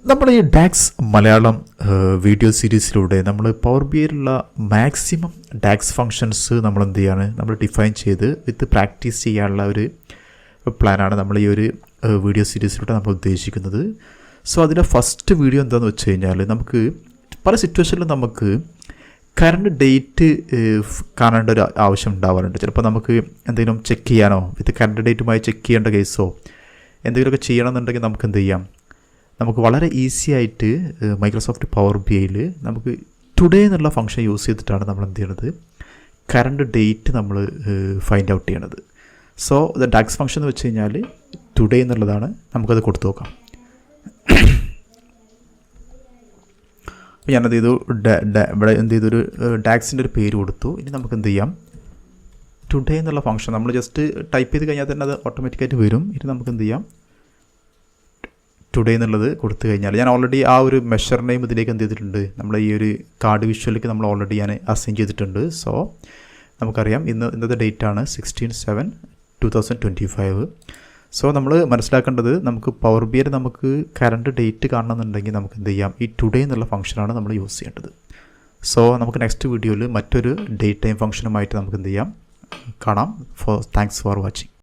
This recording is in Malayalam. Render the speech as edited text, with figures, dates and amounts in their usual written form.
നമ്മൾ ഈ ഡാക്സ് മലയാളം വീഡിയോ സീരീസിലൂടെ നമ്മൾ പവർ ബി ഐയിലുള്ള മാക്സിമം ഡാക്സ് ഫങ്ഷൻസ് നമ്മൾ എന്ത് ചെയ്യാണ് നമ്മൾ ഡിഫൈൻ ചെയ്ത് വിത്ത് പ്രാക്ടീസ് ചെയ്യാനുള്ള ഒരു പ്ലാനാണ് നമ്മൾ ഈ ഒരു വീഡിയോ സീരീസിലൂടെ നമ്മൾ ഉദ്ദേശിക്കുന്നത്. സോ അതിൻ്റെ ഫസ്റ്റ് വീഡിയോ എന്താണെന്ന് വെച്ച് കഴിഞ്ഞാൽ, നമുക്ക് പല സിറ്റുവേഷനിലും നമുക്ക് കറണ്ട് ഡേറ്റ് കാണേണ്ട ഒരു ആവശ്യം ഉണ്ടാവാറുണ്ട്. ചിലപ്പോൾ നമുക്ക് എന്തെങ്കിലും ചെക്ക് ചെയ്യാനോ വിത്ത് കറണ്ട് ഡേറ്റുമായി ചെക്ക് ചെയ്യേണ്ട കേസോ എന്തെങ്കിലുമൊക്കെ ചെയ്യണമെന്നുണ്ടെങ്കിൽ നമുക്ക് എന്ത് ചെയ്യാം, നമുക്ക് വളരെ ഈസി ആയിട്ട് മൈക്രോസോഫ്റ്റ് പവർ ബി ഐയിൽ നമുക്ക് ടുഡേ എന്നുള്ള ഫംഗ്ഷൻ യൂസ് ചെയ്തിട്ടാണ് നമ്മൾ എന്ത് ചെയ്യണത്, കറണ്ട് ഡേറ്റ് നമ്മൾ ഫൈൻഡ് ഔട്ട് ചെയ്യണത്. സോ ദ ഡാക്സ് ഫംഗ്ഷൻ എന്ന് വെച്ച് കഴിഞ്ഞാൽ ടുഡേ എന്നുള്ളതാണ്. നമുക്കത് കൊടുത്തു നോക്കാം. ഞാനത് ചെയ്തു, ഇവിടെ എന്ത് ചെയ്തൊരു ഡാക്സിൻ്റെ ഒരു പേര് കൊടുത്തു. ഇനി നമുക്ക് എന്ത് ചെയ്യാം, ടുഡേ എന്നുള്ള ഫംഗ്ഷൻ നമ്മൾ ജസ്റ്റ് ടൈപ്പ് ചെയ്ത് കഴിഞ്ഞാൽ തന്നെ അത് ഓട്ടോമാറ്റിക്കായിട്ട് വരും. ഇനി നമുക്ക് എന്ത് ചെയ്യാം, ടുഡേ എന്നുള്ളത് കൊടുത്തു കഴിഞ്ഞാൽ ഞാൻ ഓൾറെഡി ആ ഒരു മെഷർ നെയിം ഇതിലേക്ക് എന്ത് ചെയ്തിട്ടുണ്ട്, നമ്മൾ ഈ ഒരു കാർഡ് വിഷ്വലിലേക്ക് നമ്മൾ ഓൾറെഡി ഞാൻ അസൈൻ ചെയ്തിട്ടുണ്ട്. സോ നമുക്കറിയാം ഇന്നത്തെ ഡേറ്റാണ് 16/7/2025. സോ നമ്മൾ മനസ്സിലാക്കേണ്ടത്, നമുക്ക് പവർ ബി ഐയിൽ നമുക്ക് കറണ്ട് ഡേറ്റ് കാണണമെന്നുണ്ടെങ്കിൽ നമുക്ക് എന്ത് ചെയ്യാം, ഈ ടുഡേ എന്നുള്ള ഫംഗ്ഷനാണ് നമ്മൾ യൂസ് ചെയ്യേണ്ടത്. സോ നമുക്ക് നെക്സ്റ്റ് വീഡിയോയിൽ മറ്റൊരു ഡേറ്റ് ടൈം ഫംഗ്ഷനുമായിട്ട് നമുക്ക് എന്ത് ചെയ്യാം, കാണാം. Thanks for watching.